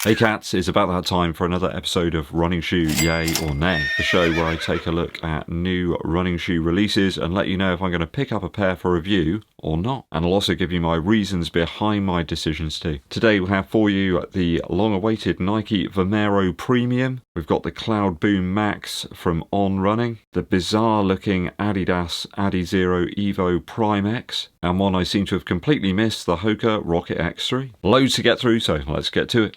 Hey cats, it's about that time for another episode of Running Shoe Yay or Nay, the show where I take a look at new running shoe releases and let you know if I'm going to pick up a pair for review or not. And I'll also give you my reasons behind my decisions too. Today we have for you the long-awaited Nike Vomero Premium. We've got the Cloudboom Max from On Running, the bizarre-looking ADIDAS ADIZERO EVO Primex, and one I seem to have completely missed, the Hoka Rocket X3. Loads to get through, so let's get to it.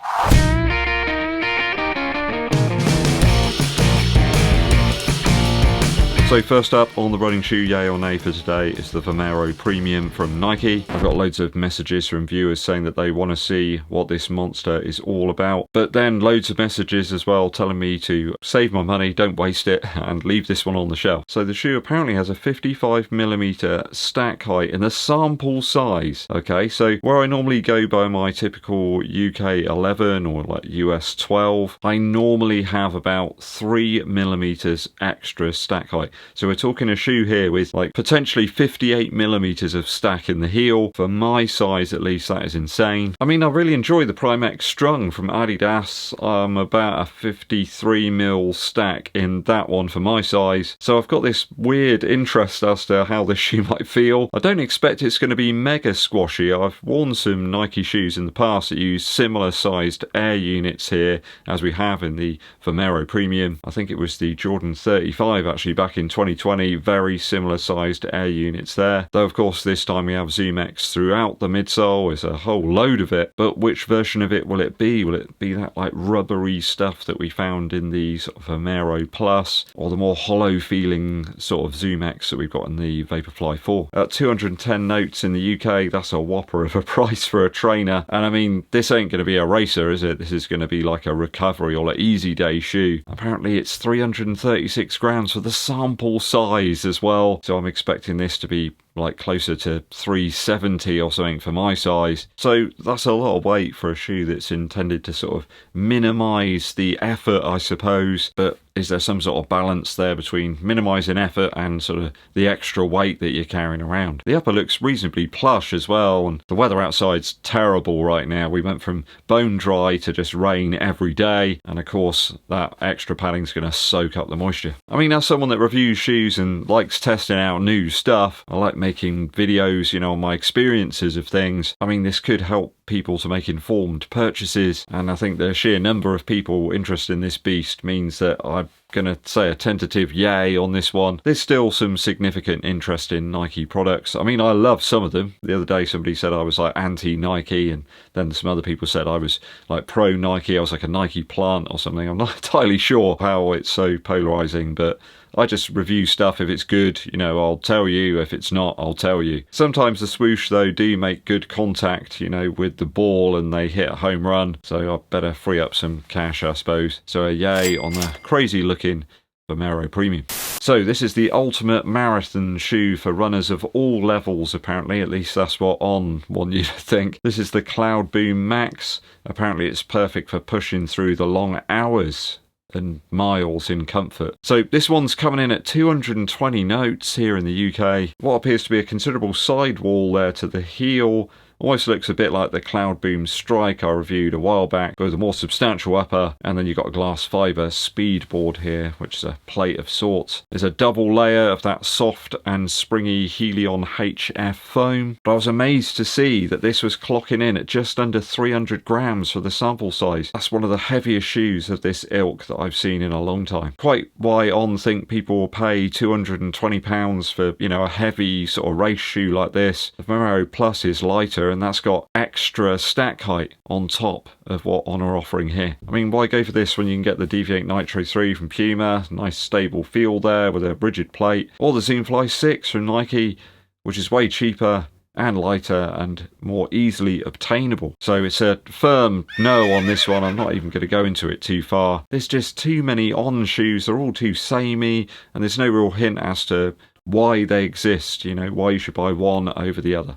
So first up on the running shoe yay or nay for today is the Vomero Premium from Nike. I've got loads of messages from viewers saying that they want to see what this monster is all about, but then loads of messages as well telling me to save my money, don't waste it, and leave this one on the shelf. So the shoe apparently has a 55mm stack height in the sample size. Okay, so where I normally go by my typical UK 11 or like US 12, I normally have about 3mm extra stack height. So we're talking a shoe here with like potentially 58mm of stack in the heel. For my size at least, that is insane. I mean, I really enjoy the Primex Strung from Adidas. I'm about a 53mm stack in that one for my size. So I've got this weird interest as to how this shoe might feel. I don't expect it's going to be mega squashy. I've worn some Nike shoes in the past that use similar sized air units here as we have in the Vomero Premium. I think it was the Jordan 35 actually back in 2020, very similar sized air units there. Though of course this time we have ZoomX throughout the midsole, it's a whole load of it, but which version of it will it be? Will it be that like rubbery stuff that we found in the sort of Vomero Plus, or the more hollow feeling sort of ZoomX that we've got in the Vaporfly 4? At 210 notes in the UK, that's a whopper of a price for a trainer, and I mean this ain't going to be a racer, is it? This is going to be like a recovery or an easy day shoe. Apparently it's 336 grams for the sample size as well, so I'm expecting this to be like closer to 370 or something for my size. So that's a lot of weight for a shoe that's intended to sort of minimize the effort, I suppose, but is there some sort of balance there between minimizing effort and sort of the extra weight that you're carrying around? The upper looks reasonably plush as well, and the weather outside's terrible right now. We went from bone dry to just rain every day, and of course that extra padding's going to soak up the moisture. I mean, as someone that reviews shoes and likes testing out new stuff, I like making videos, you know, on my experiences of things. I mean, this could help people to make informed purchases, and I think the sheer number of people interested in this beast means that I'm gonna say a tentative yay on this one. There's still some significant interest in Nike products. I mean, I love some of them. The other day somebody said I was like anti-Nike, and then some other people said I was like pro-Nike. I was like a Nike plant or something. I'm not entirely sure how it's so polarizing, but I just review stuff. If it's good, you know, I'll tell you. If it's not, I'll tell you. Sometimes the swoosh, though, do make good contact, you know, with the ball and they hit a home run. So I better free up some cash, I suppose. So a yay on the crazy looking Vomero Premium. So this is the ultimate marathon shoe for runners of all levels, apparently. At least that's what On want you to think. This is the Cloudboom Max. Apparently it's perfect for pushing through the long hours and miles in comfort. So this one's coming in at 220 notes here in the UK. What appears to be a considerable sidewall there to the heel. Almost looks a bit like the Cloudboom Strike I reviewed a while back, but with a more substantial upper, and then you've got a glass fibre speed board here, which is a plate of sorts. There's a double layer of that soft and springy Helion HF foam, but I was amazed to see that this was clocking in at just under 300 grams for the sample size. That's one of the heaviest shoes of this ilk that I've seen in a long time. Quite why On think people will pay £220 for, you know, a heavy sort of race shoe like this. The Vomero Plus is lighter, and that's got extra stack height on top of what On are offering here. I mean, why go for this when you can get the Deviate Nitro 3 from Puma, nice stable feel there with a rigid plate, or the Zoomfly 6 from Nike, which is way cheaper and lighter and more easily obtainable. So it's a firm no on this one. I'm not even going to go into it too far. There's just too many On shoes. They're all too samey, and there's no real hint as to why they exist, you know, why you should buy one over the other.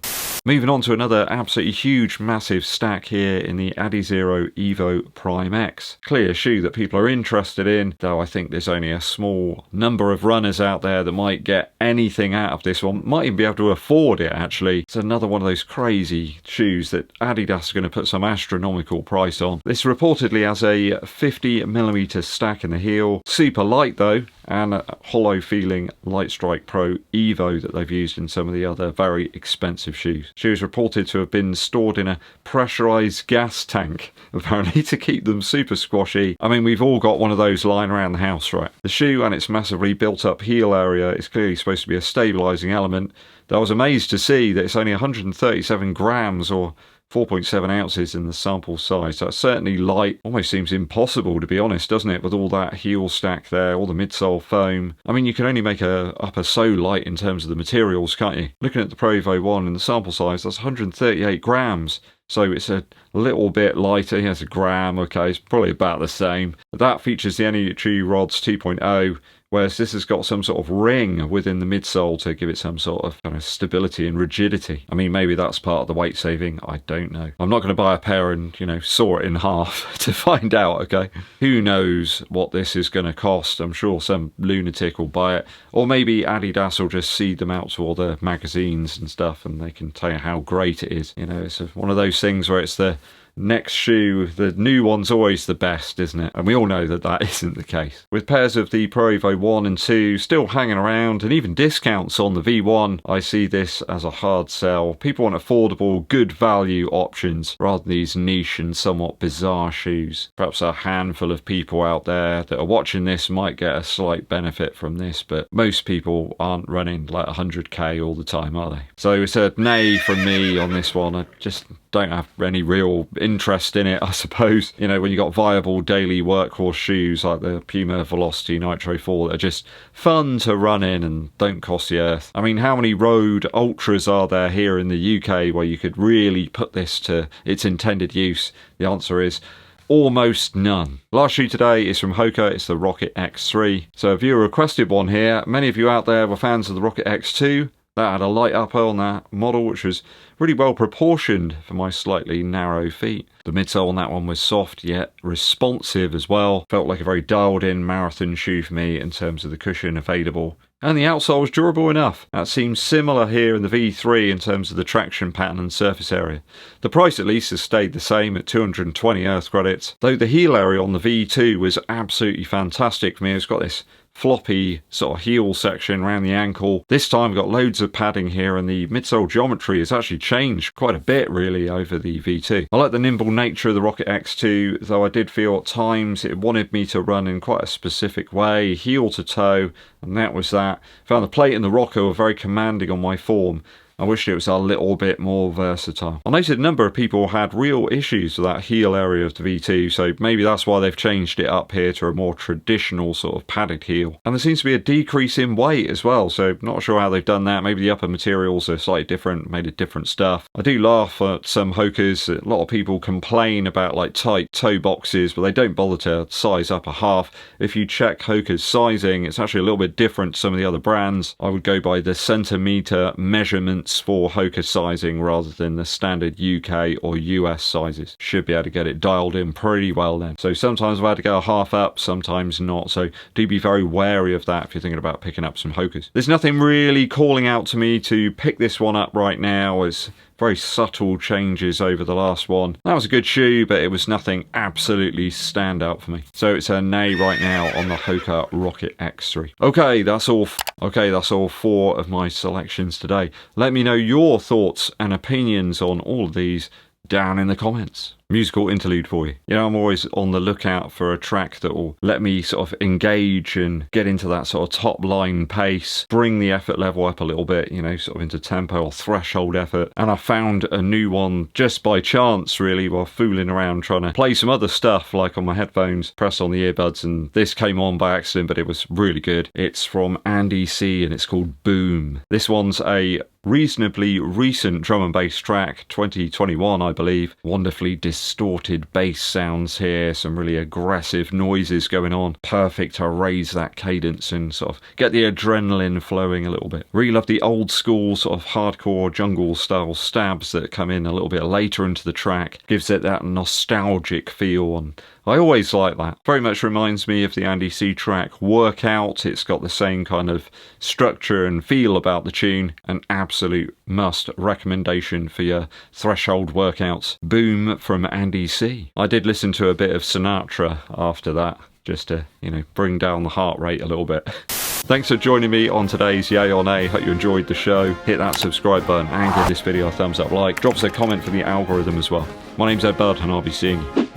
Moving on to another absolutely huge, massive stack here in the ADIZERO EVO PRIMEX. Clear shoe that people are interested in, though I think there's only a small number of runners out there that might get anything out of this one, might even be able to afford it actually. It's another one of those crazy shoes that Adidas are going to put some astronomical price on. This reportedly has a 50mm stack in the heel, super light though, and a hollow feeling Light Strike Pro Evo that they've used in some of the other very expensive shoes. Shoes reported to have been stored in a pressurized gas tank, apparently, to keep them super squashy. I mean, we've all got one of those lying around the house, right? The shoe and its massively built up heel area is clearly supposed to be a stabilizing element. Though I was amazed to see that it's only 137 grams or 4.7 ounces in the sample size. That's certainly light. Almost seems impossible, to be honest, doesn't it? With all that heel stack there, all the midsole foam. I mean, you can only make a upper so light in terms of the materials, can't you? Looking at the Pro Evo 1 in the sample size, that's 138 grams. So it's a little bit lighter. Yes, a gram. Okay, it's probably about the same. But that features the NET Rods 2.0. Whereas this has got some sort of ring within the midsole to give it some sort of kind of stability and rigidity. I mean, maybe that's part of the weight saving. I don't know. I'm not going to buy a pair and, you know, saw it in half to find out, okay? Who knows what this is going to cost? I'm sure some lunatic will buy it. Or maybe Adidas will just seed them out to all the magazines and stuff and they can tell you how great it is. You know, it's one of those things where it's the next shoe, the new one's always the best, isn't it? And we all know that that isn't the case. With pairs of the Pro Evo 1 and 2 still hanging around and even discounts on the V1, I see this as a hard sell. People want affordable, good value options rather than these niche and somewhat bizarre shoes. Perhaps a handful of people out there that are watching this might get a slight benefit from this, but most people aren't running like 100k all the time, are they? So it's a nay from me on this one. I just don't have any real interest in it, I suppose. You know, when you got viable daily workhorse shoes like the Puma Velocity Nitro 4 that are just fun to run in and don't cost the earth. I mean, how many road ultras are there here in the UK where you could really put this to its intended use? The answer is almost none. Last shoe today is from Hoka. It's the Rocket X3. So a viewer requested one here. Many of you out there were fans of the Rocket X2. That had a light upper on that model, which was really well proportioned for my slightly narrow feet. The midsole on that one was soft yet responsive as well. Felt like a very dialed in marathon shoe for me in terms of the cushion available. And the outsole was durable enough. That seems similar here in the V3 in terms of the traction pattern and surface area. The price at least has stayed the same at 220 Earth credits, though the heel area on the V2 was absolutely fantastic for me. It's got this floppy sort of heel section around the ankle. This time we've got loads of padding here and the midsole geometry has actually changed quite a bit really over the V2. I like the nimble nature of the Rocket X2, though I did feel at times it wanted me to run in quite a specific way, heel to toe, and that was that. Found the plate and the rocker were very commanding on my form. I wish it was a little bit more versatile. I noticed a number of people had real issues with that heel area of the V2, so maybe that's why they've changed it up here to a more traditional sort of padded heel. And there seems to be a decrease in weight as well, so not sure how they've done that. Maybe the upper materials are slightly different, made of different stuff. I do laugh at some Hokas. A lot of people complain about like tight toe boxes, but they don't bother to size up a half. If you check Hoka's sizing, it's actually a little bit different to some of the other brands. I would go by the centimetre measurements for Hoka sizing rather than the standard UK or US sizes. Should be able to get it dialed in pretty well then. So sometimes I've had to go a half up, sometimes not. So do be very wary of that if you're thinking about picking up some Hokas. There's nothing really calling out to me to pick this one up right now. As very subtle changes over the last one. That was a good shoe, but it was nothing absolutely standout for me. So it's a nay right now on the Hoka Rocket X3. Okay, that's all 4 of my selections today. Let me know your thoughts and opinions on all of these down in the comments. Musical interlude for you. You know, I'm always on the lookout for a track that will let me sort of engage and get into that sort of top line pace, bring the effort level up a little bit, you know, sort of into tempo or threshold effort. And I found a new one just by chance, really, while fooling around trying to play some other stuff, like on my headphones, pressed on the earbuds, and this came on by accident, but it was really good. It's from Andy C, and it's called Boom. This one's a reasonably recent drum and bass track, 2021, I believe. Wonderfully distorted bass sounds here, some really aggressive noises going on. Perfect to raise that cadence and sort of get the adrenaline flowing a little bit. Really love the old school sort of hardcore jungle style stabs that come in a little bit later into the track. Gives it that nostalgic feel, and I always like that. Very much reminds me of the Andy C track Workout. It's got the same kind of structure and feel about the tune. An absolute must recommendation for your threshold workouts. Boom from Andy C. I did listen to a bit of Sinatra after that, just to, you know, bring down the heart rate a little bit. Thanks for joining me on today's Yay or Nay. Hope you enjoyed the show. Hit that subscribe button and give this video a thumbs up like. Drop us a comment for the algorithm as well. My name's EDDBUD and I'll be seeing you